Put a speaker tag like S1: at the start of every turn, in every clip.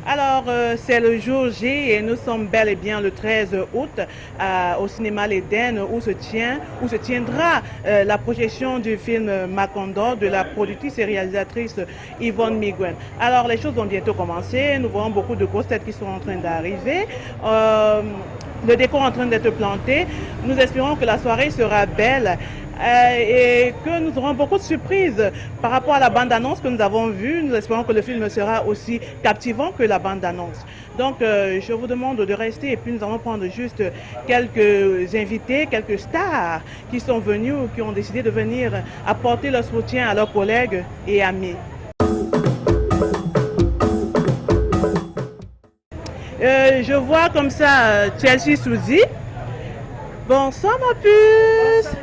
S1: Alors, c'est le jour J et nous sommes bel et bien le 13 août au cinéma L'Éden où se tiendra la projection du film Macondo de la productrice et réalisatrice Yvonne Miguen. Alors, les choses vont bientôt commencer. Nous voyons beaucoup de grosses têtes qui sont en train d'arriver. Le décor est en train d'être planté. Nous espérons que la soirée sera belle. Et que nous aurons beaucoup de surprises par rapport à la bande-annonce que nous avons vue. Nous espérons que le film sera aussi captivant que la bande-annonce. Donc, je vous demande de rester et puis nous allons prendre juste quelques invités, quelques stars qui sont venus ou qui ont décidé de venir apporter leur soutien à leurs collègues et amis. Je vois comme ça Chelsea Souzy. Bonsoir ma puce.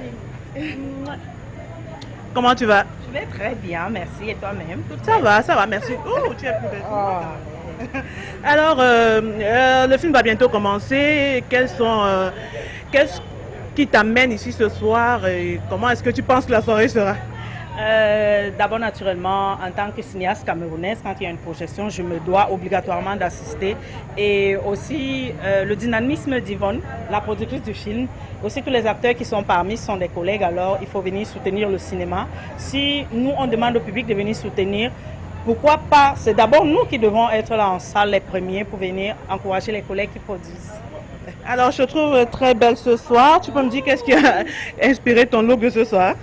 S1: Comment tu vas?
S2: Je vais très bien, merci. Et toi-même?
S1: Ça va, merci. Oh, tu es plus belle. Oh. Alors, le film va bientôt commencer. Qu'est-ce qui t'amène ici ce soir et comment est-ce que tu penses que la soirée sera?
S2: D'abord, naturellement, en tant que cinéaste camerounaise, quand il y a une projection, je me dois obligatoirement d'assister. Et aussi, le dynamisme d'Yvonne, la productrice du film, aussi tous les acteurs qui sont parmi sont des collègues, alors il faut venir soutenir le cinéma. Si nous, on demande au public de venir soutenir, pourquoi pas? C'est d'abord nous qui devons être là en salle les premiers pour venir encourager les collègues qui produisent.
S1: Alors, je te trouve très belle ce soir. Tu peux me dire qu'est-ce qui a inspiré ton look de ce soir?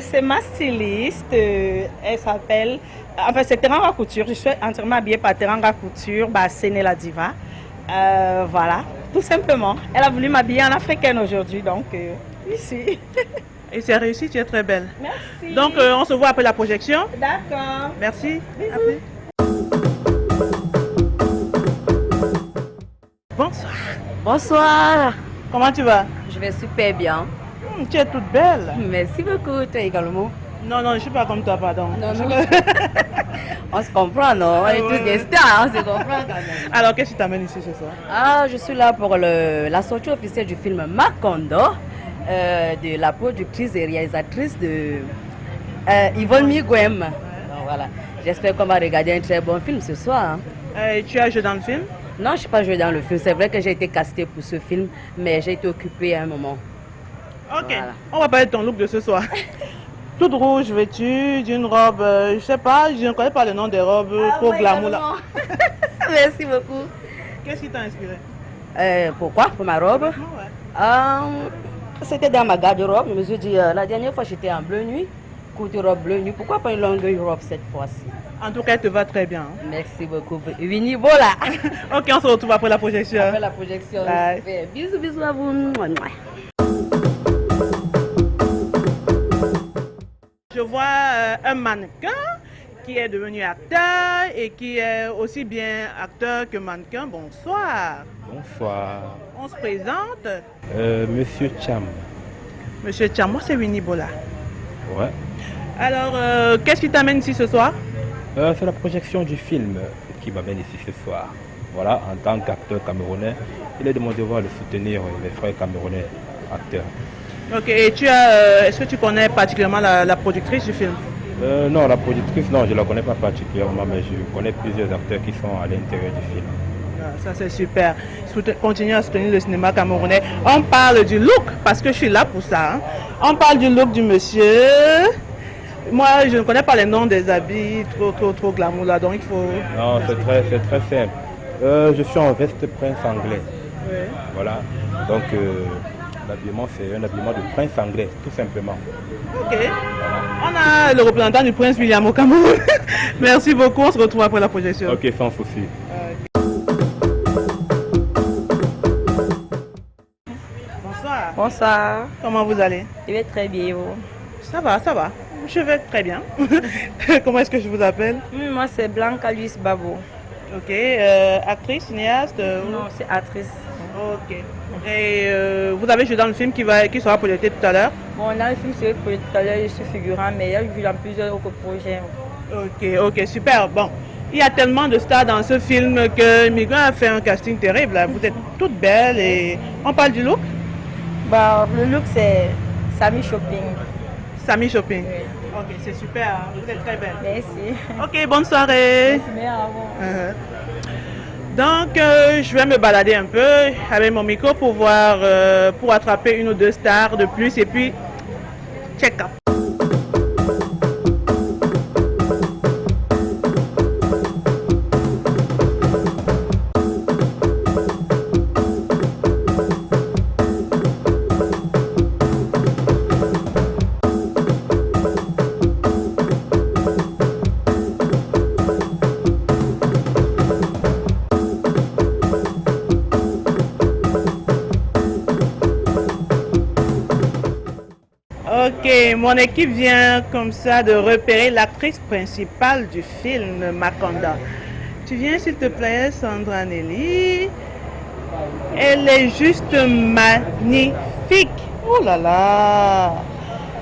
S2: C'est ma styliste. Elle s'appelle... Enfin, c'est Teranga Couture. Je suis entièrement habillée par Teranga Couture, Séné la Diva. Voilà, tout simplement. Elle a voulu m'habiller en africaine aujourd'hui, donc ici.
S1: Et c'est réussi, tu es très belle.
S2: Merci.
S1: Donc, on se voit après la projection.
S2: D'accord.
S1: Merci.
S2: Bisous.
S1: Bonsoir.
S3: Bonsoir.
S1: Comment tu vas?
S3: Je vais super bien.
S1: Tu es toute belle.
S3: Merci beaucoup, toi également.
S1: Non, je ne suis pas comme toi, pardon.
S3: Non. On se comprend, non? On est tous des stars, on se comprend quand même.
S1: Alors, qu'est-ce qui t'amène ici ce soir?
S3: Ah, je suis là pour la sortie officielle du film Macondo, de la productrice et réalisatrice de Yvonne Miguen. Donc, voilà. J'espère qu'on va regarder un très bon film ce soir.
S1: Tu as joué dans le film?
S3: Non, je ne suis pas jouée dans le film. C'est vrai que j'ai été castée pour ce film, mais j'ai été occupée à un moment.
S1: Ok,
S3: Voilà.
S1: On va parler de ton look de ce soir. Toute rouge, vêtue d'une robe, je sais pas, je ne connais pas le nom des robes, trop glamour là.
S3: Merci beaucoup.
S1: Qu'est-ce qui t'a inspiré?
S3: Pourquoi? Pour ma robe?
S1: Ouais.
S3: C'était dans ma garde-robe. Je me suis dit, la dernière fois j'étais en bleu nuit, courte robe bleu nuit. Pourquoi pas une longue robe cette fois-ci?
S1: En tout cas, elle te va très bien.
S3: Merci beaucoup. Winnie, voilà.
S1: Ok, on se retrouve après la projection.
S3: Après la projection.
S1: Bye.
S3: Super. Bisous à vous.
S1: Je vois un mannequin qui est devenu acteur et qui est aussi bien acteur que mannequin. Bonsoir.
S4: Bonsoir.
S1: On se présente.
S4: Monsieur Cham.
S1: Monsieur Cham, moi c'est Winnie Bola.
S4: Ouais.
S1: Alors, qu'est-ce qui t'amène ici ce soir?
S4: C'est la projection du film qui m'amène ici ce soir. Voilà, en tant qu'acteur camerounais, il est de mon devoir de soutenir mes frères camerounais acteurs.
S1: Ok, et est-ce que tu connais particulièrement la productrice du film?
S4: Non, la productrice, non, je ne la connais pas particulièrement, mais je connais plusieurs acteurs qui sont à l'intérieur du film.
S1: Ça c'est super. Continuez à soutenir le cinéma camerounais. On parle du look, parce que je suis là pour ça. Hein. On parle du look du monsieur. Moi, je ne connais pas les noms des habits, trop glamour là, donc il faut...
S4: Non, c'est très simple. Je suis en veste prince anglais.
S1: Oui.
S4: Voilà, donc l'habillement, c'est un habillement de prince anglais, tout simplement.
S1: Ok. On a le représentant du prince William au Cameroun. Merci beaucoup, on se retrouve après la projection.
S4: Ok, sans souci.
S1: Bonsoir.
S2: Bonsoir.
S1: Comment vous allez?
S2: Je vais très bien, vous?
S1: Ça va. Je vais très bien. Comment est-ce que je vous appelle?
S2: Moi, c'est Blanca Luis Babo.
S1: Ok. Actrice, cinéaste?
S2: Non, c'est actrice.
S1: Ok. Et vous avez joué dans le film qui sera projeté tout à l'heure?
S2: Bon, là, le film, c'est pour tout à l'heure, je suis figurant, mais il y a vu dans plusieurs autres projets.
S1: Ok, super. Bon, il y a tellement de stars dans ce film que Miguen a fait un casting terrible. Là. Vous êtes toutes belles et on parle du look?
S2: Le look, c'est Sami Shopping.
S1: Sami Shopping.
S2: Oui.
S1: Ok, c'est super, hein. Vous êtes très belle.
S2: Merci.
S1: Ok, bonne soirée.
S2: Merci, au revoir.
S1: Donc, je vais me balader un peu avec mon micro pour voir, pour attraper une ou deux stars de plus et puis check up. Ok, mon équipe vient comme ça de repérer l'actrice principale du film Makonda. Tu viens s'il te plaît, Sandra Nelly. Elle est juste magnifique. Oh là là.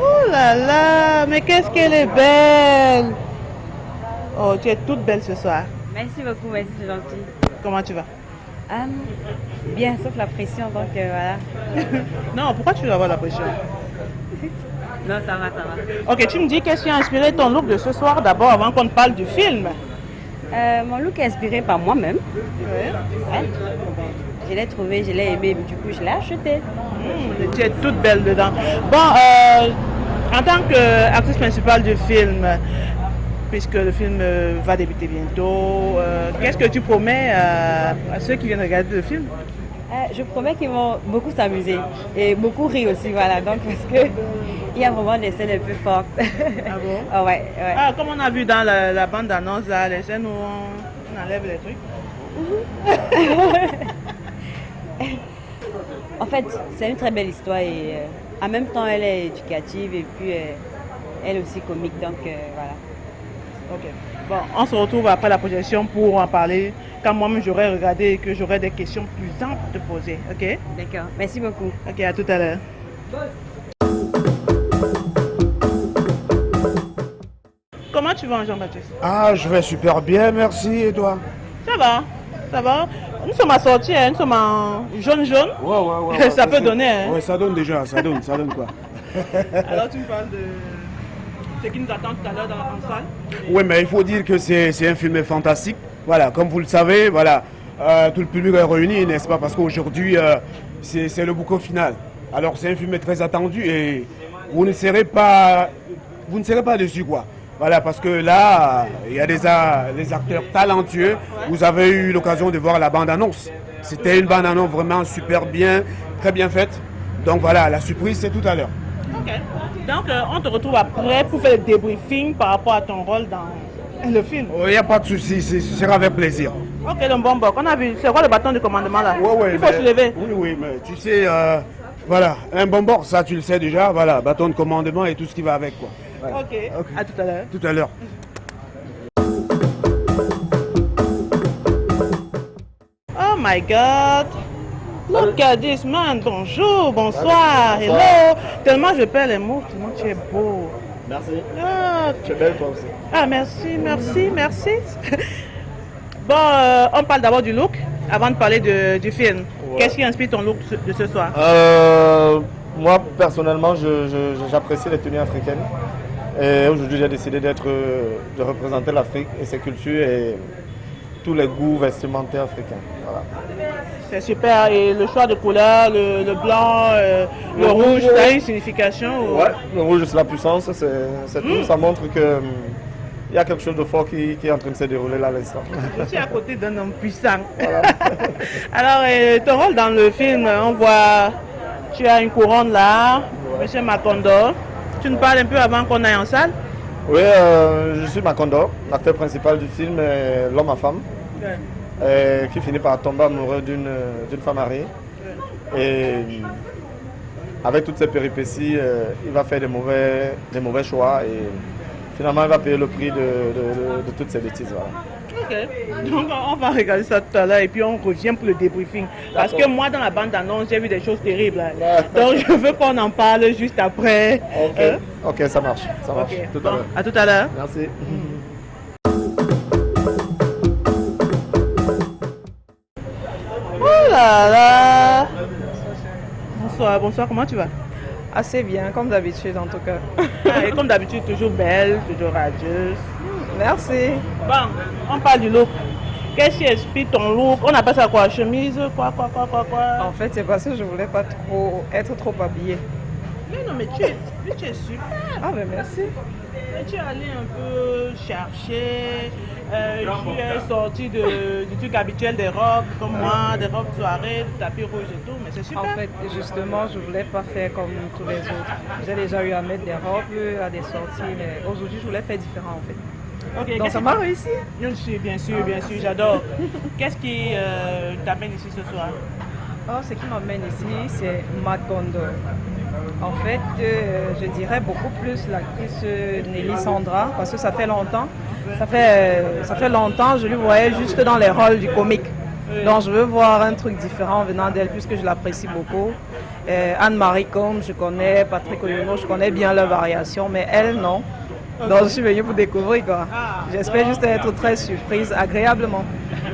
S1: Oh là là. Mais qu'est-ce qu'elle est belle. Oh, tu es toute belle ce soir.
S3: Merci beaucoup, merci, c'est gentil.
S1: Comment tu vas?
S3: Bien, sauf la pression, donc voilà.
S1: Non, pourquoi tu dois avoir la pression?
S3: Non, ça va, ça va.
S1: Ok, tu me dis qu'est-ce qui a inspiré ton look de ce soir d'abord avant qu'on ne parle du film.
S3: Mon look est inspiré par moi-même.
S1: Oui.
S3: Ouais. Je l'ai trouvé, je l'ai aimé, du coup je l'ai acheté.
S1: Tu es toute belle dedans. Bon, en tant qu'actrice principale du film, puisque le film va débuter bientôt, qu'est-ce que tu promets à ceux qui viennent regarder le film?
S3: Je promets qu'ils vont beaucoup s'amuser et beaucoup rire aussi, voilà. Donc parce que il y a vraiment des scènes un peu fortes.
S1: Ah bon?
S3: Ah ouais, ouais.
S1: Ah, comme on a vu dans la bande-annonce, là, les scènes où on enlève les trucs.
S3: En fait, c'est une très belle histoire et en même temps elle est éducative et puis elle aussi comique, donc voilà.
S1: Ok. Bon, on se retrouve après la projection pour en parler. Quand moi-même j'aurai regardé et que j'aurai des questions plus amples à te poser. Ok?
S3: D'accord, merci beaucoup.
S1: Ok, à tout à l'heure. Comment tu vas, Jean-Baptiste?
S5: Ah, je vais super bien, merci. Et toi?
S1: Ça va, ça va. Nous sommes assortis, hein, nous sommes en jaune-jaune.
S5: Ouais.
S1: Ça peut donner, hein.
S5: Ouais, ça donne déjà, ça donne quoi.
S1: Alors tu me parles de ce qui nous attend tout à l'heure en salle.
S5: Oui, mais il faut dire que c'est un film fantastique. Voilà, comme vous le savez, voilà, tout le public est réuni, n'est-ce pas? Parce qu'aujourd'hui, c'est le bouquin final. Alors c'est un film très attendu et vous ne serez pas déçus, quoi. Voilà, parce que là, il y a des acteurs talentueux. Vous avez eu l'occasion de voir la bande-annonce. C'était une bande-annonce vraiment super bien, très bien faite. Donc voilà, la surprise, c'est tout à l'heure.
S1: Ok. Donc on te retrouve après pour faire le débriefing par rapport à ton rôle dans le film.
S5: Il n'y a pas de souci, ce sera avec plaisir.
S1: Ok, le bon boc. On a vu, c'est quoi le bâton de commandement là? Il faut se lever.
S5: Oui, mais tu sais, voilà, un bon bord, ça tu le sais déjà, voilà, bâton de commandement et tout ce qui va avec, quoi. Voilà.
S1: Ok, à tout à l'heure.
S5: Tout à l'heure.
S1: Oh my God! Look at this man. Bonjour, bonsoir, hello. Tellement je perds les mots, tellement tu es beau.
S6: Merci.
S1: Ah,
S6: Tu es belle toi aussi.
S1: ah, merci. Bon, on parle d'abord du look avant de parler du film.
S6: Ouais.
S1: Qu'est-ce qui inspire ton look de ce soir?
S6: Moi, personnellement, j'apprécie les tenues africaines. Et aujourd'hui, j'ai décidé de représenter l'Afrique et ses cultures et tous les goûts vestimentaires africains. Voilà.
S1: C'est super. Et le choix de couleurs, le blanc, le rouge, ça a une signification? Ou...
S6: Ouais, le rouge, c'est la puissance, c'est tout. Ça montre que il y a quelque chose de fort qui est en train de se dérouler là à l'instant.
S1: Je suis à côté d'un homme puissant. Voilà. Alors, ton rôle dans le film, on voit, tu as une couronne là, Monsieur Makonda. Tu nous parles un peu avant qu'on aille en salle?
S6: Oui, je suis Makonda, l'acteur principal du film, l'homme à femme, qui finit par tomber amoureux d'une femme mariée. Et avec toutes ces péripéties, il va faire des mauvais choix et finalement il va payer le prix de toutes ces bêtises. Voilà.
S1: Ok, donc on va regarder ça tout à l'heure et puis on revient pour le débriefing. Parce que moi dans la bande-annonce j'ai vu des choses terribles. Donc je veux qu'on en parle juste après.
S6: Ok, ça marche.
S1: Okay.
S6: Tout à l'heure.
S1: À tout à l'heure.
S6: Merci.
S1: Oh là là. Bonsoir, comment tu vas?
S7: Assez bien, comme d'habitude en tout cas.
S1: Et comme d'habitude, toujours belle, toujours radieuse.
S7: Merci.
S1: Bon, on parle du look. Qu'est-ce qui explique ton look? On appelle ça quoi? Chemise? Quoi?
S7: En fait, c'est parce que je voulais pas trop être trop habillée.
S1: Non, mais tu es super.
S7: Ah, ben merci.
S1: Et tu es allé un peu chercher. Tu es sorti du truc habituel des robes, comme moi, des robes soirées, du tapis rouge et tout, mais c'est super.
S7: En fait, justement, je voulais pas faire comme tous les autres. J'ai déjà eu à mettre des robes à des sorties, mais aujourd'hui, je voulais faire différent en fait.
S1: Okay,
S7: donc ça m'a réussi.
S1: Bien sûr, j'adore. Qu'est-ce qui t'amène ici ce soir?
S7: Oh, ce qui m'amène ici, c'est Macondo. En fait, je dirais beaucoup plus l'actrice Nelly Sandra, parce que ça fait longtemps. Ça fait longtemps, je lui voyais juste dans les rôles du comique. Donc je veux voir un truc différent venant d'elle, puisque je l'apprécie beaucoup. Anne-Marie Combe, je connais, Patrick Oyono, je connais bien leurs variations, mais elle, non. Donc je suis venue pour découvrir quoi. J'espère juste être très surprise, agréablement.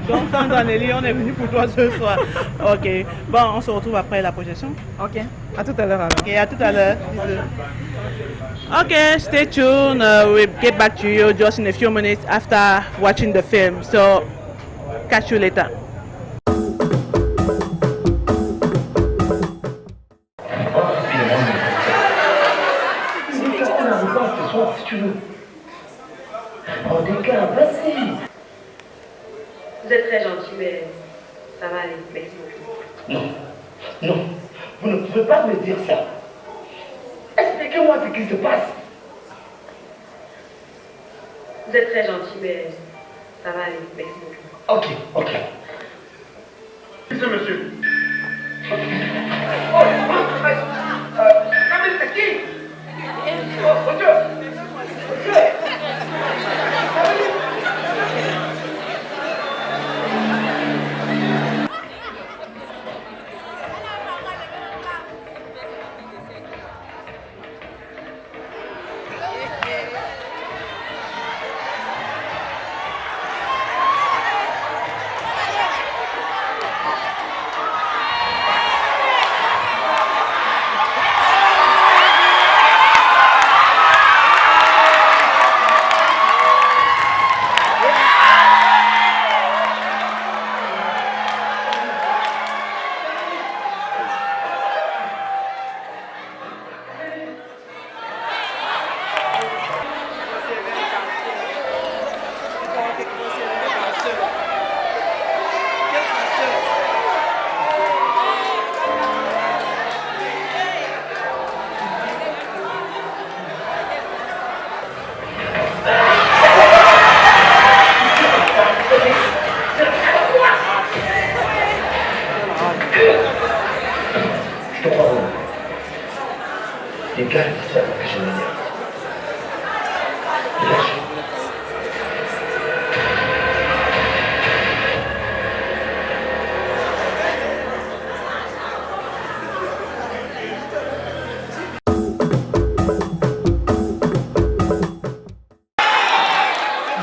S1: Donc Sandra Nelly, on est venu pour toi ce soir. Ok. Bon, on se retrouve après la projection.
S7: Ok. À tout à l'heure alors.
S1: Ok, à tout à l'heure. Okay, stay tuned. We'll get back to you just in a few minutes after watching the film. So, catch you later.
S8: Vous êtes très gentil, mais ça va aller. Merci beaucoup.
S9: Non, vous ne pouvez pas me dire ça. Expliquez-moi ce qui se passe.
S8: Vous êtes très gentil, mais ça va aller. Merci beaucoup.
S9: Ok. Monsieur. C'est qui? Oh, Dieu.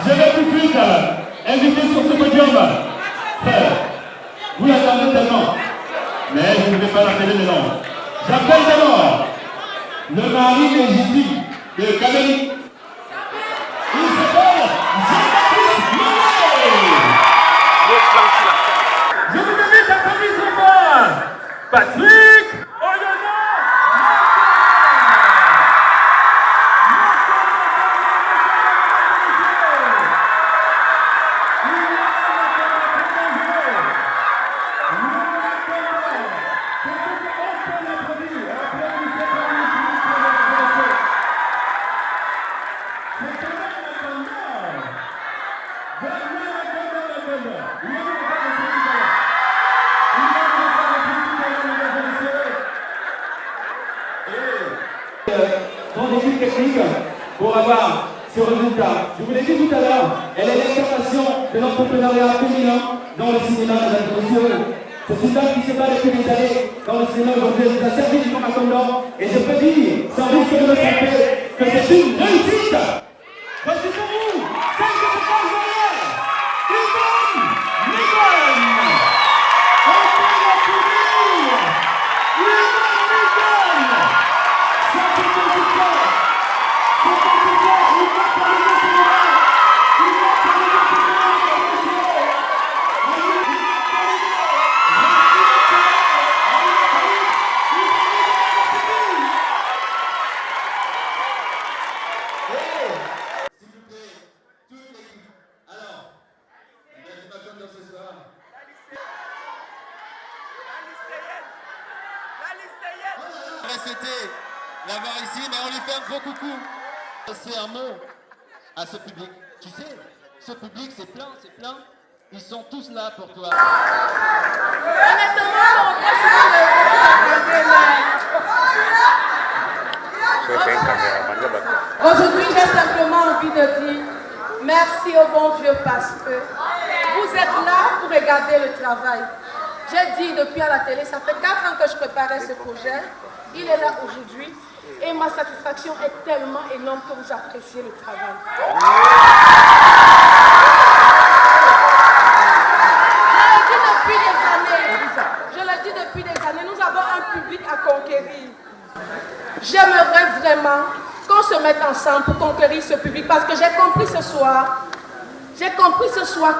S10: Je vais tout de suite inviter sur ce podium. Vous l'attendez tellement, mais je ne vais pas l'appeler maintenant. J'appelle d'abord le mari légitime de Camélie. Il s'appelle Jean-Baptiste Millet. Je vous invite à applaudir très fort Patrick Oyono. Dans des études techniques pour avoir ce résultat. Je vous l'ai dit tout à l'heure, elle est l'incarnation de l'entrepreneuriat féminin dans le cinéma, mesdames et messieurs. C'est une dame qui se bat depuis des années dans le cinéma aujourd'hui. Elle nous a servi du commandant et je peux dire, sans risque de me tromper, que c'est une réussite. Voici pour vous, celle que je pense derrière, Yvonne Mignon. On peut l'applaudir, Yvonne Mignon.
S11: fêter l'avoir ici, mais on lui fait un gros coucou. C'est un mot à ce public. Tu sais, ce public, c'est plein, c'est plein. Ils sont tous là pour toi.
S12: Aujourd'hui, j'ai simplement envie de dire merci au bon Dieu parce que vous êtes là pour regarder le travail. J'ai dit depuis à la télé, ça fait 4 ans que je préparais ce projet. Il est là aujourd'hui et ma satisfaction est tellement énorme que vous appréciez le travail. Je le dis depuis des années, nous avons un public à conquérir. J'aimerais vraiment qu'on se mette ensemble pour conquérir ce public parce que j'ai compris ce soir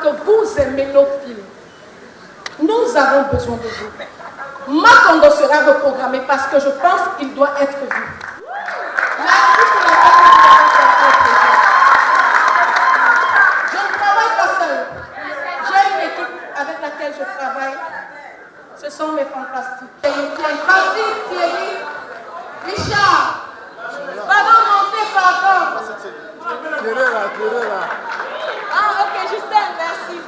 S12: que vous aimez nos films. Nous avons besoin de vous. Macondo sera reprogrammé parce que je pense qu'il doit être vu. Merci pour la peine que vous avez fait au projet. Je ne travaille pas seul. J'ai une équipe avec laquelle je travaille. Ce sont mes fantastiques. Francis, Thierry, Richard. Pardon, montez, pardon.
S6: Thierry là.
S12: Ah, ok, Justin, merci.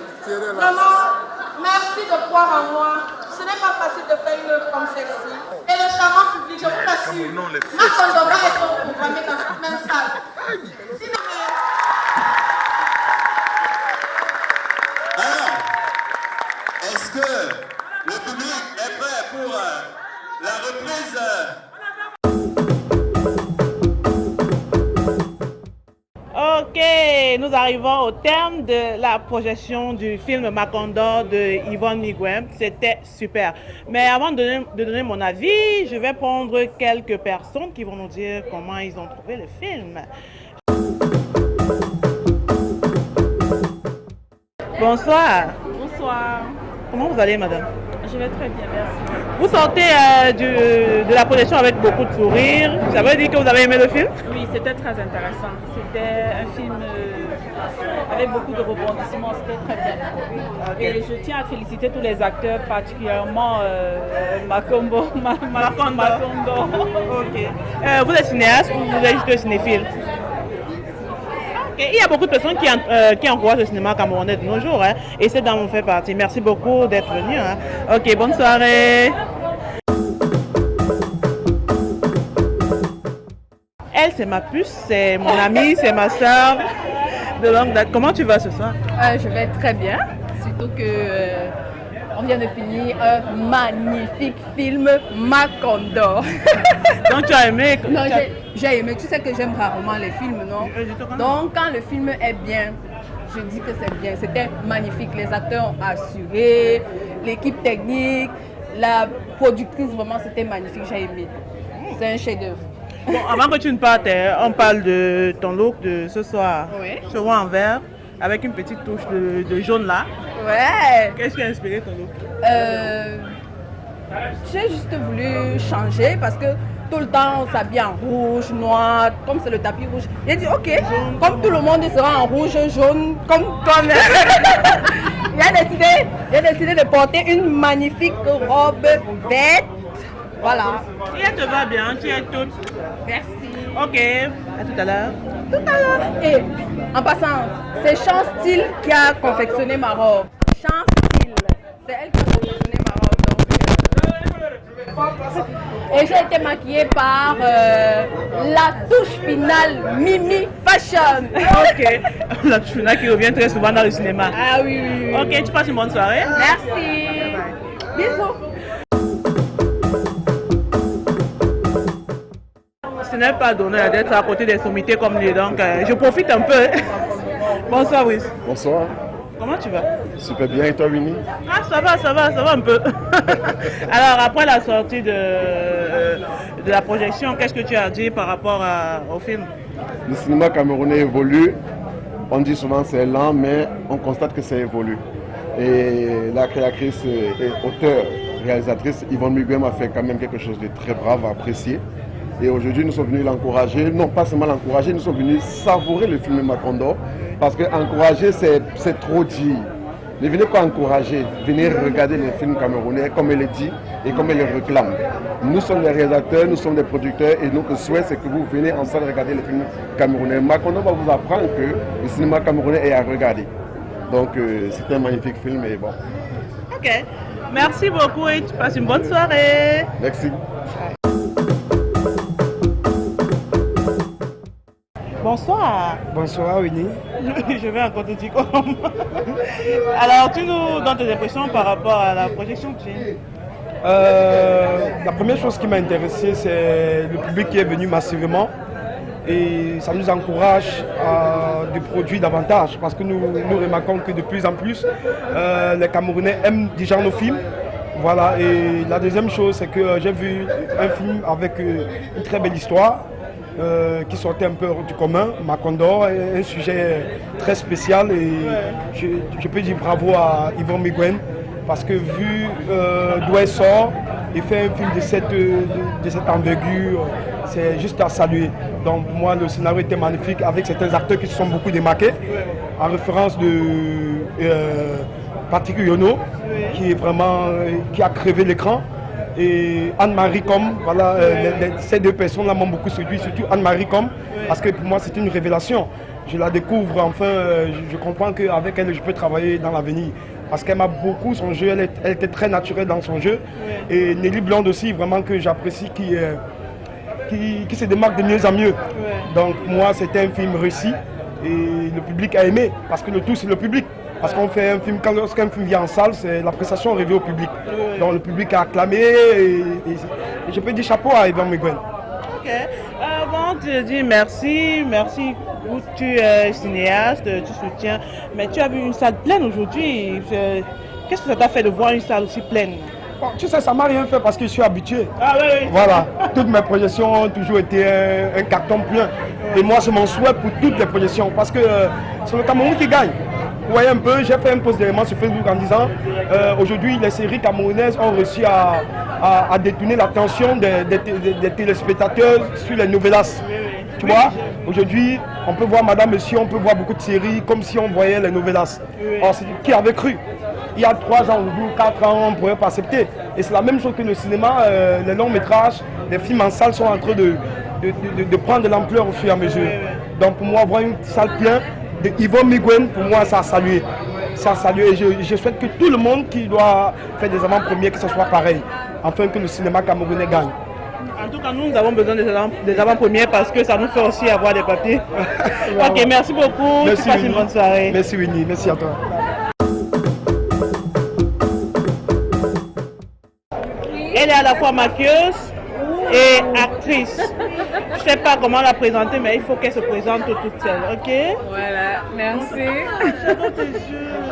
S12: Vraiment, merci de croire en moi. Ce n'est pas facile de faire une œuvre comme celle-ci. Et le charmant public, je vous l'assure, Macondo va être programmé dans cette même salle.
S11: Alors, est-ce que le public est prêt pour la reprise
S1: Ok, nous arrivons au terme de la projection du film Macondo de Yvonne Miguem. C'était super. Mais avant de donner mon avis, je vais prendre quelques personnes qui vont nous dire comment ils ont trouvé le film. Bonsoir.
S7: Bonsoir.
S1: Comment vous allez, madame?
S7: Je vais très bien, merci.
S1: Vous sortez de la projection avec beaucoup de sourires. Ça veut dire que vous avez aimé le film?
S7: Oui, c'était très intéressant. C'était un film avec beaucoup de rebondissements. C'était très bien. Okay. Et je tiens à féliciter tous les acteurs, particulièrement Macondo.
S1: Ok. Vous êtes cinéaste ou vous êtes juste cinéphile? Il y a beaucoup de personnes qui encouragent le cinéma camerounais de nos jours, hein, et c'est d'en faire partie. Merci beaucoup d'être venu. Hein. Ok, bonne soirée. Elle, c'est ma puce, c'est mon amie, c'est ma soeur de longue date. Comment tu vas ce soir?
S3: Je vais très bien, surtout que on vient de finir un magnifique film Macondo.
S1: Donc tu as aimé?
S3: Non, j'ai aimé. Tu sais que j'aime rarement les films, non? Donc quand le film est bien, je dis que c'est bien. C'était magnifique. Les acteurs ont assuré, l'équipe technique, la productrice, vraiment c'était magnifique. J'ai aimé. C'est un chef-d'œuvre.
S1: Bon, avant que tu ne partes, on parle de ton look de ce soir.
S3: Oui.
S1: Cheveux en vert, avec une petite touche de jaune là.
S3: Ouais.
S1: Qu'est-ce qui a inspiré ton look?
S3: J'ai juste voulu changer parce que tout le temps on s'habille en rouge, noir, comme c'est le tapis rouge. J'ai dit ok, comme tout le monde sera en rouge, jaune, comme toi-même. J'ai décidé de porter une magnifique robe verte. Voilà.
S1: Et elle te va bien, tu es toute.
S3: Merci.
S1: Ok, à tout à l'heure.
S3: Tout à l'heure. Et en passant, c'est Chance Style qui a confectionné ma robe. Chance Style, c'est elle qui a confectionné ma robe. Et j'ai été maquillée par la touche finale Mimi Fashion.
S1: Ok, la touche finale qui revient très souvent dans le cinéma.
S3: Ah oui, oui, oui.
S1: Ok, tu passes une bonne soirée.
S3: Merci. Bisous.
S1: Ce n'est pas donné d'être à côté des sommités comme lui, donc je profite un peu. Bonsoir, Wiss.
S6: Bonsoir.
S1: Comment tu vas?
S6: Super bien, et toi, Winnie?
S1: Ah, ça va un peu. Alors, après la sortie de la projection, qu'est-ce que tu as dit par rapport au film?
S6: Le cinéma camerounais évolue. On dit souvent c'est lent, mais on constate que ça évolue. Et la créatrice et auteure, réalisatrice Yvonne Miguem a fait quand même quelque chose de très brave à apprécier. Et aujourd'hui, nous sommes venus l'encourager, non pas seulement l'encourager, nous sommes venus savourer le film Macondo, parce que encourager, c'est trop dire.
S13: Ne venez pas encourager, venez regarder les films camerounais comme elle le dit et comme elle le réclame. Nous sommes des réalisateurs, nous sommes des producteurs et notre souhait c'est que vous venez ensemble regarder les films camerounais. Macondo va vous apprendre que le cinéma camerounais est à regarder. Donc c'est un magnifique film et bon.
S1: Ok, merci beaucoup et tu passes une bonne soirée.
S13: Merci.
S1: Bonsoir.
S14: Bonsoir, Winnie.
S1: Je vais encore te dire comment. Alors, tu nous donnes tes impressions par rapport à la projection du film.
S14: La première chose qui m'a intéressé, c'est le public qui est venu massivement. Et ça nous encourage à de produire davantage parce que nous remarquons que de plus en plus, les Camerounais aiment déjà nos films. Voilà, et la deuxième chose, c'est que j'ai vu un film avec une très belle histoire. Qui sortait un peu du commun, Macondo, un sujet très spécial et je peux dire bravo à Yvon Miguen parce que vu d'où elle sort, il fait un film de cette envergure, c'est juste à saluer. Donc pour moi le scénario était magnifique avec certains acteurs qui se sont beaucoup démarqués, en référence de Patrick Yono qui est vraiment qui a crevé l'écran. Et Anne-Marie Com, voilà, ces deux personnes-là m'ont beaucoup séduit, surtout Anne-Marie Com, parce que pour moi c'est une révélation. Je la découvre, enfin, je comprends qu'avec elle je peux travailler dans l'avenir. Parce qu'elle m'a beaucoup, son jeu, elle était très naturelle dans son jeu. Et Nelly Blonde aussi, vraiment que j'apprécie, qui se démarque de mieux en mieux. Donc moi c'était un film réussi et le public a aimé, parce que le tout c'est le public. Parce qu'on fait un film, quand lorsqu'un film vient en salle, c'est la prestation rêvée au public. Donc le public a acclamé et je peux dire chapeau à Yvon Miguen.
S1: Ok. Avant de te dire merci, tu es cinéaste, tu soutiens, mais tu as vu une salle pleine aujourd'hui. Qu'est-ce que ça t'a fait de voir une salle aussi pleine?
S14: Bon, tu sais, ça m'a rien fait parce que je suis habitué.
S1: Ah oui.
S14: Voilà, toutes mes projections ont toujours été un carton plein. Et moi, c'est mon souhait pour toutes les projections parce que c'est le Cameroun qui gagne. Vous voyez un peu, j'ai fait un post d'éléments sur Facebook en disant aujourd'hui les séries camerounaises ont réussi à détourner l'attention des téléspectateurs sur les novellas. Tu vois, aujourd'hui on peut voir Madame Monsieur, on peut voir beaucoup de séries comme si on voyait les novellas. Or, qui avait cru? Il y a 3 ans ou 4 ans, on ne pourrait pas accepter. Et c'est la même chose que le cinéma, les longs métrages, les films en salle sont en train de prendre de l'ampleur au fur et à mesure. Donc pour moi, voir une salle pleine, de Yvon Miguen, pour moi, ça a salué. Ça a salué et je souhaite que tout le monde qui doit faire des avant-premières, que ce soit pareil, afin que le cinéma camerounais gagne.
S1: En tout cas, nous avons besoin des avant-premières parce que ça nous fait aussi avoir des papiers. Ok, merci beaucoup.
S14: Merci,
S1: tu passes une bonne soirée.
S14: Merci Winnie, merci à toi.
S1: Elle est à la fois maquilleuse et actrice. Je ne sais pas comment la présenter, mais il faut qu'elle se présente toute seule, ok?
S15: Voilà, merci.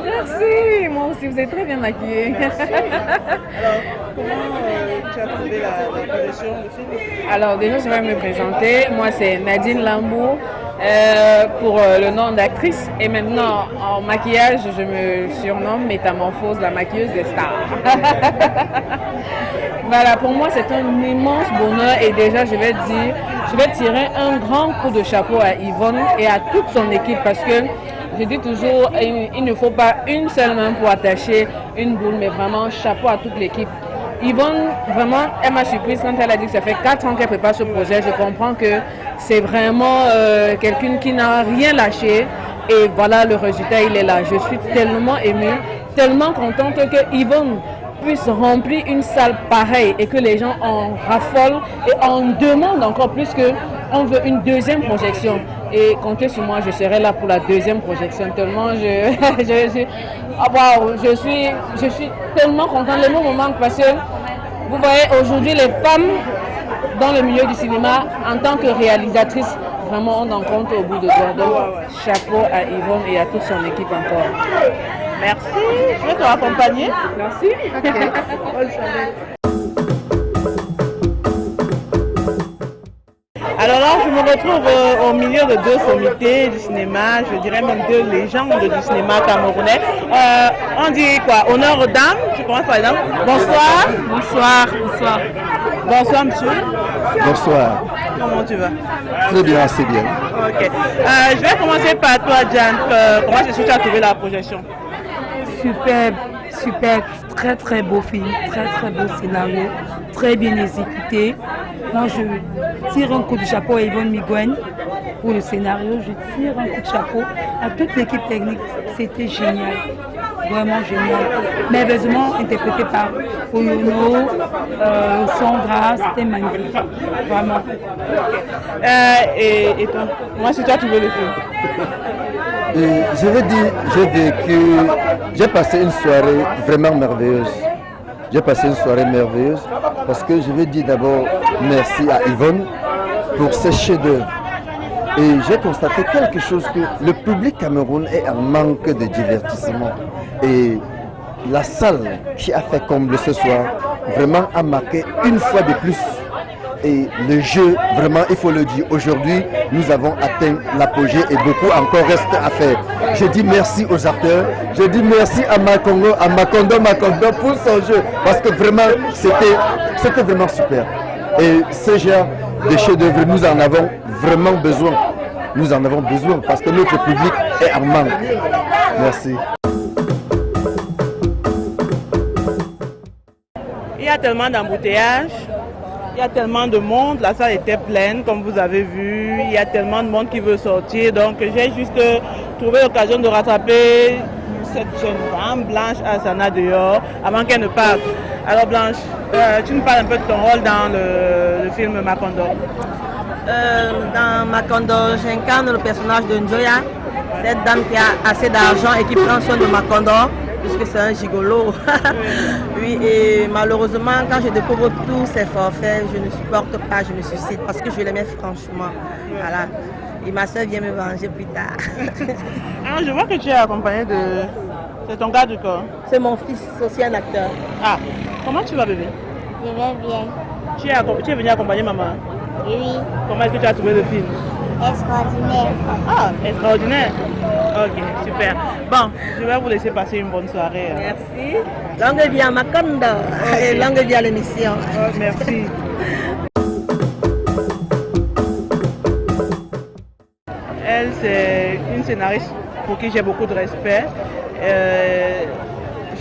S15: Merci, moi aussi, vous êtes très bien maquillée.
S1: Alors, comment tu as trouvé la projection du film?
S15: Alors, déjà, je vais me présenter. Moi, c'est Nadine Lambour, pour le nom d'actrice. Et maintenant, en maquillage, je me surnomme Métamorphose, la maquilleuse des stars. Voilà, pour moi, c'est un immense bonheur. Et déjà, je vais tirer un grand coup de chapeau à Yvonne et à toute son équipe parce que je dis toujours, il ne faut pas une seule main pour attacher une boule, mais vraiment chapeau à toute l'équipe. Yvonne, vraiment, elle m'a surprise quand elle a dit que ça fait 4 ans qu'elle prépare ce projet. Je comprends que c'est vraiment quelqu'un qui n'a rien lâché. Et voilà, le résultat, il est là. Je suis tellement émue, tellement contente que Yvonne puisse remplir une salle pareille et que les gens en raffolent et en demandent encore plus qu'on veut une deuxième projection. Et comptez sur moi, je serai là pour la deuxième projection. Tellement je suis tellement contente. Les mots me manquent parce que vous voyez aujourd'hui les femmes dans le milieu du cinéma en tant que réalisatrice vraiment on en compte au bout de doigts. Donc chapeau à Yvonne et à toute son équipe encore.
S1: Merci, je vais te raccompagner.
S15: Merci.
S1: Okay. Bonne soirée. Alors là, je me retrouve au milieu de 2 sommités du cinéma, je dirais même 2 légendes du cinéma camerounais. On dit quoi? Honneur aux dames, je commence par les dames. Bonsoir.
S15: Bonsoir. Bonsoir.
S1: Bonsoir monsieur.
S16: Bonsoir.
S1: Comment tu vas?
S16: Très bien, assez bien.
S1: Ok. Je vais commencer par toi, Jan. Comment est-ce que tu as trouvé la projection?
S17: Superbe, superbe, très très beau film, très beau scénario, très bien exécuté. Moi je tire un coup de chapeau à Yvonne Miguen pour le scénario, je tire un coup de chapeau à toute l'équipe technique, c'était génial, vraiment génial. Merveilleusement interprété par Oyono, Sandra, c'était magnifique, vraiment.
S1: Et toi, moi si tu as trouvé le film.
S16: Et je veux dire, j'ai passé une soirée vraiment merveilleuse. J'ai passé une soirée merveilleuse parce que je veux dire d'abord merci à Yvonne pour ses chefs-d'œuvre. Et j'ai constaté quelque chose que le public camerounais est en manque de divertissement. Et la salle qui a fait comble ce soir vraiment a marqué une fois de plus. Et le jeu, vraiment, il faut le dire, aujourd'hui, nous avons atteint l'apogée et beaucoup encore reste à faire. Je dis merci aux acteurs, je dis merci à Macondo pour son jeu, parce que vraiment, c'était vraiment super. Et ce genre de chefs-d'œuvre, nous en avons vraiment besoin. Nous en avons besoin parce que notre public est en manque. Merci.
S1: Il y a tellement d'embouteillages. Il y a tellement de monde, la salle était pleine comme vous avez vu, il y a tellement de monde qui veut sortir, donc j'ai juste trouvé l'occasion de rattraper cette jeune dame, Blanche Asana dehors, avant qu'elle ne parte. Alors Blanche, tu nous parles un peu de ton rôle dans le film Macondo.
S18: Dans Macondo, j'incarne le personnage de Njoya, cette dame qui a assez d'argent et qui prend soin de Macondo, puisque c'est un gigolo. Oui, et malheureusement, quand je découvre tous ces forfaits, je ne supporte pas, je me suicide parce que je l'aimais franchement. Voilà. Et ma soeur vient me venger plus tard.
S1: Alors, je vois que tu es accompagné de... C'est ton gars du corps?
S18: C'est mon fils, aussi un acteur.
S1: Ah, comment tu vas bébé?
S19: Je vais bien.
S1: Tu es venu accompagner maman?
S19: Oui.
S1: Comment est-ce que tu as trouvé le film?
S19: Extraordinaire.
S1: Ah, extraordinaire. Ok, super. Bon, je vais vous laisser passer une bonne soirée.
S18: Merci. Longue vie à Macondo et longue vie à l'émission.
S1: Merci. Elle, c'est une scénariste pour qui j'ai beaucoup de respect.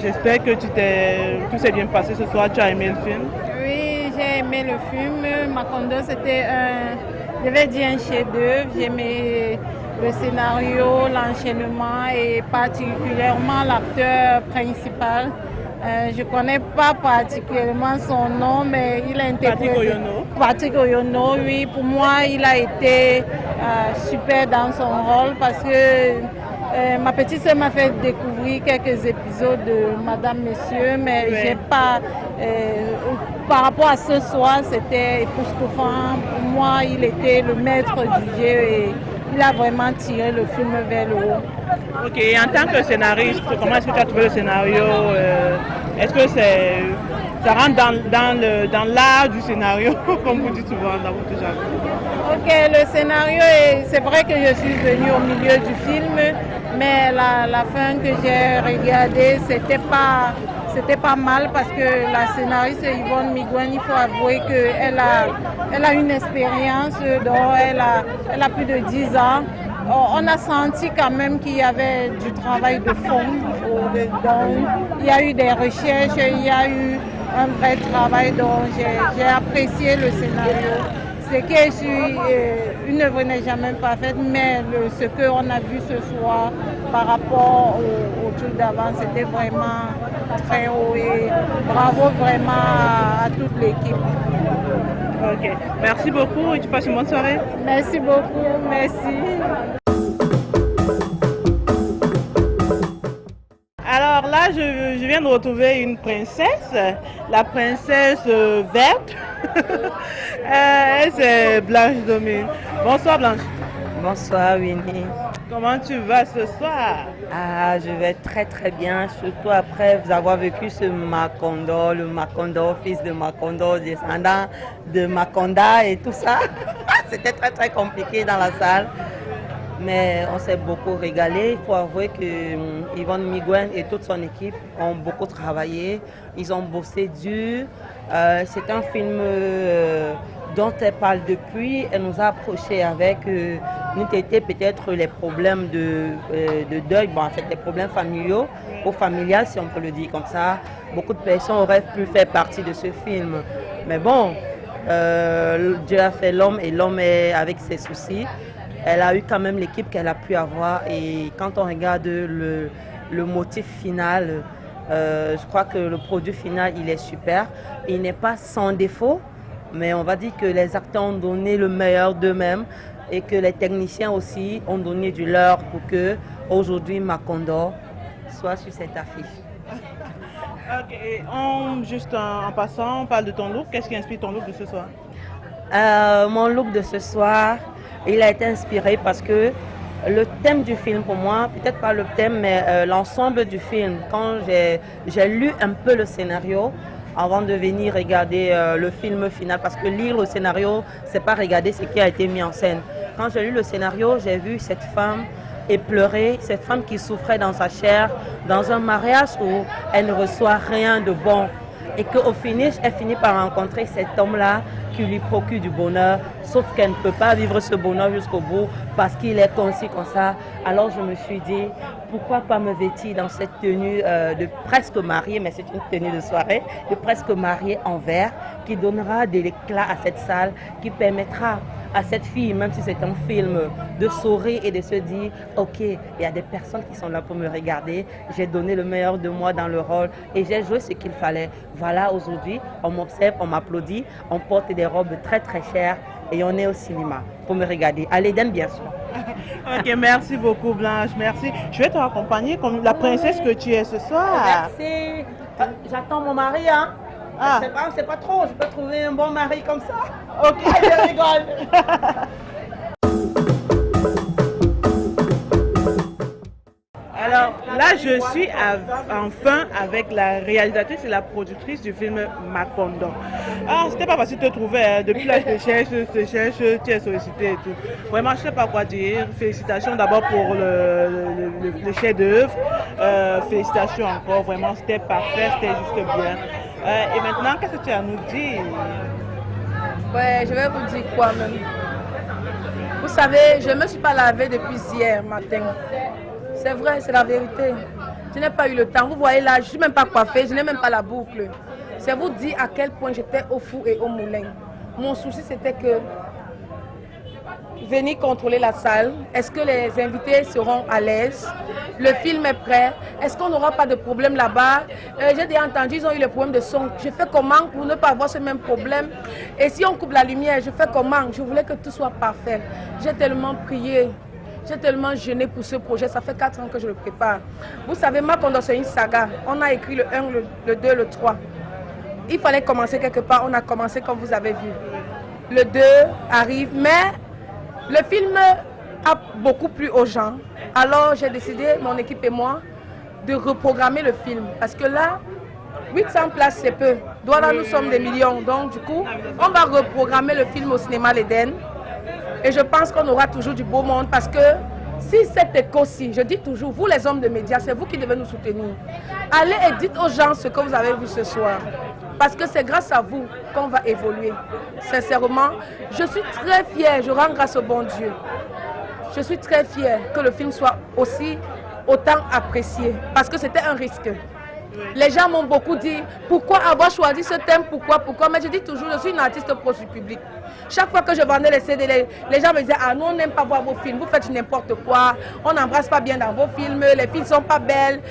S1: J'espère que tout s'est bien passé ce soir. Tu as aimé le film?
S20: Oui, j'ai aimé le film. Macondo, c'était je vais dire un chef-d'œuvre. J'ai aimé le scénario, l'enchaînement et particulièrement l'acteur principal. Je ne connais pas particulièrement son nom, mais il a interprété... Patrick Oyono, oui. Pour moi, il a été super dans son rôle parce que ma petite sœur m'a fait découvrir quelques épisodes de Madame, Monsieur, mais j'ai pas... par rapport à ce soir, c'était époustouflant. Pour moi, il était le maître du jeu et il a vraiment tiré le film vers le haut.
S1: Ok, et en tant que scénariste, comment est-ce que tu as trouvé le scénario? Est-ce que ça rentre dans l'art du scénario, comme vous dites souvent dans votre jargon?
S20: Ok, le scénario, c'est vrai que je suis venue au milieu du film, mais la fin que j'ai regardée, c'était pas mal parce que la scénariste Yvonne Miguen, il faut avouer qu'elle a une expérience, elle a plus de 10 ans. On a senti quand même qu'il y avait du travail de fond. Il y a eu des recherches, il y a eu un vrai travail, donc j'ai apprécié le scénario. C'est qu'une œuvre n'est jamais parfaite, mais ce qu'on a vu ce soir par rapport au truc d'avant, c'était vraiment très haut et bravo vraiment à toute l'équipe.
S1: Ok, merci beaucoup et tu passes une bonne soirée.
S20: Merci beaucoup, merci.
S1: Alors là, je viens de retrouver une princesse, la princesse verte. C'est Blanche Domine. Bonsoir Blanche.
S18: Bonsoir Winnie.
S1: Comment tu vas ce soir?
S18: Ah, je vais très très bien, surtout après avoir vécu ce Macondo, le Macondo, fils de Macondo, descendant de Maconda et tout ça. C'était très très compliqué dans la salle. Mais on s'est beaucoup régalé. Il faut avouer que Yvonne Miguen et toute son équipe ont beaucoup travaillé. Ils ont bossé dur. C'est un film dont elle parle depuis. Elle nous a approchés avec peut-être les problèmes de deuil, bon, en fait, des problèmes familiaux ou familiales, si on peut le dire comme ça. Beaucoup de personnes auraient pu faire partie de ce film. Mais bon, Dieu a fait l'homme et l'homme est avec ses soucis. Elle a eu quand même l'équipe qu'elle a pu avoir et quand on regarde le motif final, je crois que le produit final, il est super. Il n'est pas sans défaut, mais on va dire que les acteurs ont donné le meilleur d'eux-mêmes et que les techniciens aussi ont donné du leur pour que aujourd'hui Macondo soit sur cette affiche.
S1: Ok, juste en passant, on parle de ton look. Qu'est-ce qui inspire ton look de ce soir?
S18: Mon look de ce soir, il a été inspiré parce que le thème du film pour moi, peut-être pas le thème, mais l'ensemble du film, quand j'ai lu un peu le scénario avant de venir regarder le film final, parce que lire le scénario, c'est pas regarder ce qui a été mis en scène. Quand j'ai lu le scénario, j'ai vu cette femme éplorée, cette femme qui souffrait dans sa chair, dans un mariage où elle ne reçoit rien de bon. Et qu'au finish, elle finit par rencontrer cet homme-là qui lui procure du bonheur, sauf qu'elle ne peut pas vivre ce bonheur jusqu'au bout parce qu'il est conçu comme ça. Alors je me suis dit, pourquoi pas me vêtir dans cette tenue de presque mariée, mais c'est une tenue de soirée, de presque mariée en vert, qui donnera de l'éclat à cette salle, qui permettra à cette fille, même si c'est un film, de sourire et de se dire ok, il y a des personnes qui sont là pour me regarder, j'ai donné le meilleur de moi dans le rôle et j'ai joué ce qu'il fallait. Voilà, aujourd'hui, on m'observe, on m'applaudit, on porte des robes très très chères et on est au cinéma pour me regarder. À l'Éden, bien sûr.
S1: Ok, merci beaucoup Blanche, merci. Je vais te raccompagner comme la princesse que tu es ce soir.
S18: Merci. J'attends mon mari, hein. Ah. C'est pas trop, je peux trouver un bon mari comme ça.
S1: Ok,
S18: je rigole.
S1: Alors là, je suis enfin avec la réalisatrice et la productrice du film Macondo. Ah, c'était pas facile de te trouver, hein. Depuis là, je te cherche, tu es sollicité et tout. Vraiment, je sais pas quoi dire. Félicitations d'abord pour le chef-d'œuvre. Félicitations encore, vraiment, c'était parfait, c'était juste bien. Et maintenant, qu'est-ce que tu as à nous dire?
S12: Ouais, je vais vous dire quoi même. Vous savez, je ne me suis pas lavée depuis hier matin. C'est vrai, c'est la vérité. Je n'ai pas eu le temps. Vous voyez là, je ne suis même pas coiffée, je n'ai même pas la boucle. C'est vous dire à quel point j'étais au four et au moulin. Mon souci, c'était que venir contrôler la salle. Est-ce que les invités seront à l'aise? Le film est prêt. Est-ce qu'on n'aura pas de problème là-bas? J'ai déjà entendu, ils ont eu le problème de son. Je fais comment pour ne pas avoir ce même problème? Et si on coupe la lumière, je fais comment? Je voulais que tout soit parfait. J'ai tellement prié. J'ai tellement jeûné pour ce projet, ça fait 4 ans que je le prépare. Vous savez, Macondo, c'est une saga. On a écrit le 1, le 2, le 3. Il fallait commencer quelque part, on a commencé comme vous avez vu. Le 2 arrive, mais le film a beaucoup plu aux gens. Alors j'ai décidé, mon équipe et moi, de reprogrammer le film. Parce que là, 800 places, c'est peu. Douala, nous sommes des millions. Donc du coup, on va reprogrammer le film au cinéma l'Éden. Et je pense qu'on aura toujours du beau monde parce que si cette écho-ci, je dis toujours, vous les hommes de médias, c'est vous qui devez nous soutenir. Allez et dites aux gens ce que vous avez vu ce soir. Parce que c'est grâce à vous qu'on va évoluer. Sincèrement, je suis très fière, je rends grâce au bon Dieu. Je suis très fière que le film soit autant apprécié parce que c'était un risque. Les gens m'ont beaucoup dit, pourquoi avoir choisi ce thème, pourquoi, mais je dis toujours, je suis une artiste proche du public. Chaque fois que je vendais les CD, les gens me disaient, ah nous on n'aime pas voir vos films, vous faites n'importe quoi, on n'embrasse pas bien dans vos films, les filles ne sont pas belles,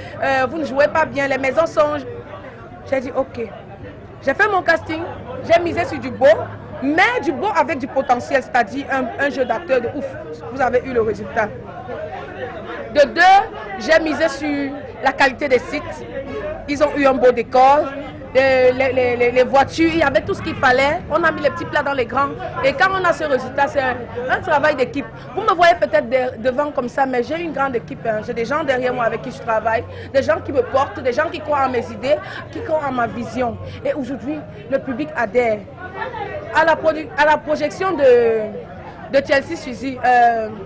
S12: vous ne jouez pas bien, les maisons sont... J'ai dit, ok. J'ai fait mon casting, j'ai misé sur du beau, mais du beau avec du potentiel, c'est-à-dire un jeu d'acteur de ouf. Vous avez eu le résultat. De 2, j'ai misé sur la qualité des sites. Ils ont eu un beau décor, les voitures, il y avait tout ce qu'il fallait. On a mis les petits plats dans les grands. Et quand on a ce résultat, c'est un travail d'équipe. Vous me voyez peut-être devant comme ça, mais j'ai une grande équipe. Hein. J'ai des gens derrière moi avec qui je travaille, des gens qui me portent, des gens qui croient en mes idées, qui croient en ma vision. Et aujourd'hui, le public adhère. À la projection de Chelsea Suzy,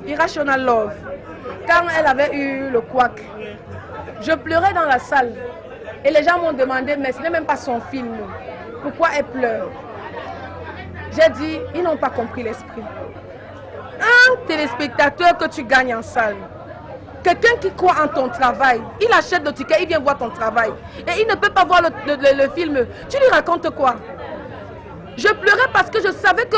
S12: Irrational Love, quand elle avait eu le couac, je pleurais dans la salle. Et les gens m'ont demandé, mais ce n'est même pas son film. Pourquoi elle pleure? j'ai dit, ils n'ont pas compris l'esprit. Un téléspectateur que tu gagnes en salle, quelqu'un qui croit en ton travail, il achète le ticket, il vient voir ton travail. Et il ne peut pas voir le film. Tu lui racontes quoi? Je pleurais parce que je savais que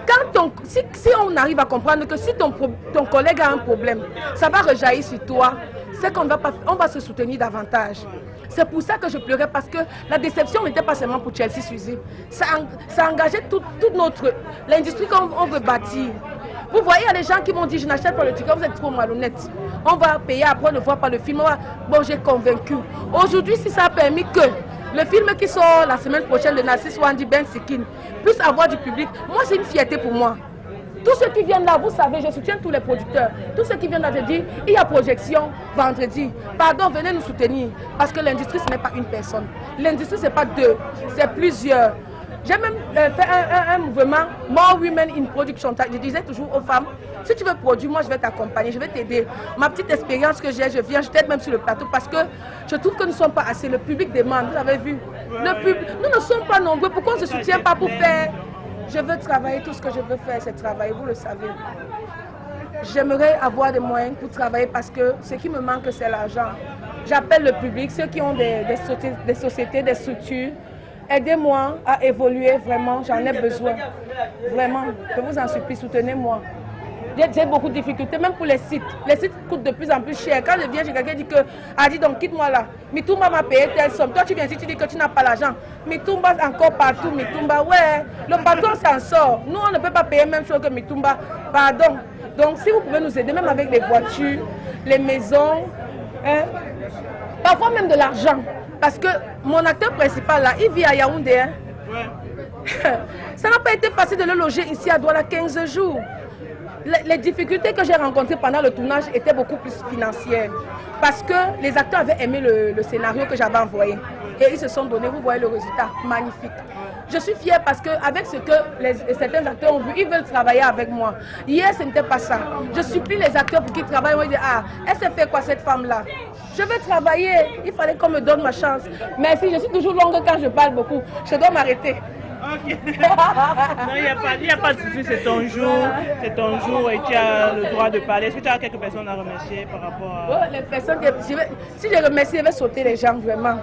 S12: quand si on arrive à comprendre que si ton collègue a un problème, ça va rejaillir sur toi, c'est qu'on va se soutenir davantage. C'est pour ça que je pleurais, parce que la déception n'était pas seulement pour Chelsea Suzy. Ça engageait toute l'industrie qu'on veut bâtir. Vous voyez, il y a des gens qui m'ont dit, je n'achète pas le ticket, vous êtes trop malhonnête. On va payer, après ne voir pas le film. Bon, j'ai convaincu. Aujourd'hui, si ça a permis que le film qui sort la semaine prochaine de Nassis Wandi Ben Sikin puisse avoir du public, moi c'est une fierté pour moi. Tous ceux qui viennent là, vous savez, je soutiens tous les producteurs. Tous ceux qui viennent là, je dis, il y a projection vendredi. Pardon, venez nous soutenir. Parce que l'industrie, ce n'est pas une personne. L'industrie, ce n'est pas deux, c'est plusieurs. J'ai même fait un mouvement, More Women in Production. Je disais toujours aux femmes, si tu veux produire, moi je vais t'accompagner, je vais t'aider. Ma petite expérience que j'ai, je viens, je t'aide même sur le plateau parce que je trouve que nous ne sommes pas assez. Le public demande, vous avez vu. Nous ne sommes pas nombreux, pourquoi on ne se soutient pas pour faire? Je veux travailler, tout ce que je veux faire, c'est travailler, vous le savez. J'aimerais avoir des moyens pour travailler parce que ce qui me manque, c'est l'argent. J'appelle le public, ceux qui ont des sociétés, des structures. Aidez-moi à évoluer, vraiment, j'en ai besoin. Vraiment, je vous en supplie, soutenez-moi. J'ai beaucoup de difficultés, même pour les sites. Les sites coûtent de plus en plus cher. Quand je viens chez quelqu'un qui dit que, ah, dis donc, quitte-moi là. Mitumba m'a payé telle somme. Toi, tu viens ici, tu dis que tu n'as pas l'argent. Mitumba, encore partout. Mitumba, ouais, le patron s'en sort. Nous, on ne peut pas payer la même chose que Mitumba. Pardon. Donc, si vous pouvez nous aider, même avec les voitures, les maisons, hein, parfois même de l'argent. Parce que mon acteur principal, là, il vit à Yaoundé. Hein. Ouais. Ça n'a pas été facile de le loger ici à Douala 15 jours. Les difficultés que j'ai rencontrées pendant le tournage étaient beaucoup plus financières. Parce que les acteurs avaient aimé le scénario que j'avais envoyé. Et ils se sont donnés, vous voyez le résultat, magnifique. Je suis fière parce qu'avec ce que certains acteurs ont vu, ils veulent travailler avec moi. Hier, ce n'était pas ça. Je supplie les acteurs pour qu'ils travaillent. Ils disent, ah, elle s'est fait quoi cette femme-là? Je veux travailler, il fallait qu'on me donne ma chance. Merci, je suis toujours longue quand je parle beaucoup. Je dois m'arrêter.
S1: Ok. Non, il n'y a pas de souci, c'est ton jour et tu as le droit de parler. Est-ce que tu as quelques personnes à remercier par rapport à...
S12: Oh, les personnes si je remercie, je vais sauter les gens vraiment.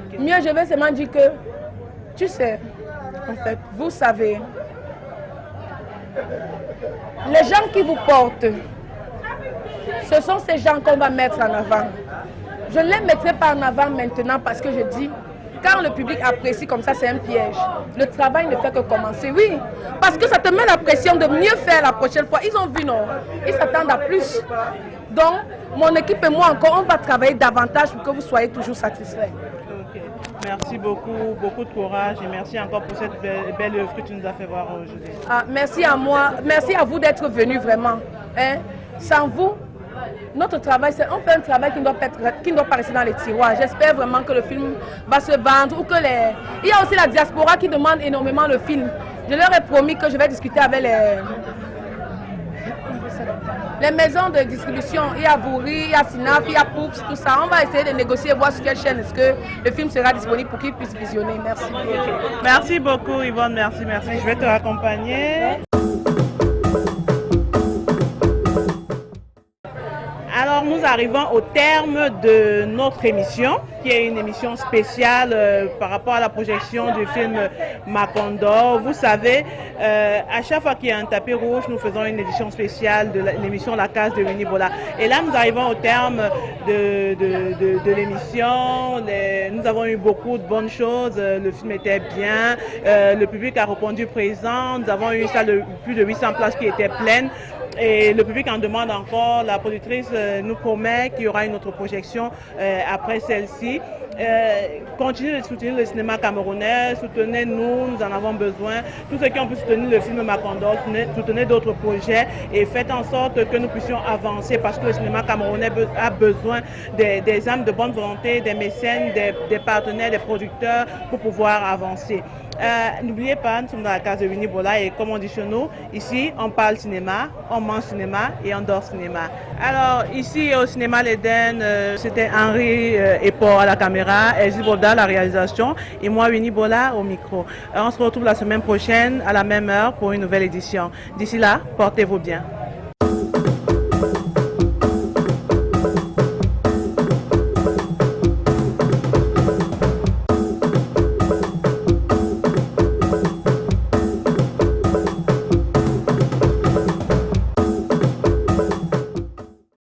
S12: Okay. Mieux, je vais seulement dire que, tu sais, en fait, vous savez, les gens qui vous portent, ce sont ces gens qu'on va mettre en avant. Je ne les mettrai pas en avant maintenant parce que je dis, quand le public apprécie comme ça, c'est un piège. Le travail ne fait que commencer, oui. Parce que ça te met la pression de mieux faire la prochaine fois. Ils ont vu, non? Ils s'attendent à plus. Donc, mon équipe et moi encore, on va travailler davantage pour que vous soyez toujours satisfaits.
S1: Okay. Merci beaucoup, beaucoup de courage et merci encore pour cette belle œuvre que tu nous as fait voir aujourd'hui.
S12: Ah, merci à moi, merci à vous d'être venus vraiment. Hein? Sans vous, notre travail, on fait un travail qui ne doit pas rester dans les tiroirs. J'espère vraiment que le film va se vendre ou que Il y a aussi la diaspora qui demande énormément le film. Je leur ai promis que je vais discuter avec les maisons de distribution. Il y a Bouri, il y a Sinaf, il y a Poups, tout ça. On va essayer de négocier, voir sur quelle chaîne est-ce que le film sera disponible pour qu'ils puissent visionner. Merci.
S1: Okay. Merci beaucoup Yvonne, merci. Je vais te raccompagner. Alors nous arrivons au terme de notre émission, qui est une émission spéciale par rapport à la projection du film Macondo. Vous savez, à chaque fois qu'il y a un tapis rouge, nous faisons une édition spéciale de l'émission La Case de Winnie Bola. Et là, nous arrivons au terme de l'émission. Nous avons eu beaucoup de bonnes choses. Le film était bien. Le public a répondu présent. Nous avons eu une salle de plus de 800 places qui étaient pleines. Et le public en demande encore. La productrice nous promet qu'il y aura une autre projection après celle-ci. Continuez de soutenir le cinéma camerounais, soutenez-nous, nous en avons besoin. Tous ceux qui ont pu soutenir le film Macondo, soutenez d'autres projets et faites en sorte que nous puissions avancer parce que le cinéma camerounais a besoin des âmes de bonne volonté, des mécènes, des partenaires, des producteurs pour pouvoir avancer. N'oubliez pas, nous sommes dans la case de Winnie Bola et comme on dit chez nous, ici on parle cinéma, on mange cinéma et on dort cinéma. Alors ici au cinéma l'Éden, c'était Henri et Paul à la caméra, Elsie Boda à la réalisation et moi Winnie Bola au micro. On se retrouve la semaine prochaine à la même heure pour une nouvelle édition. D'ici là, portez-vous bien.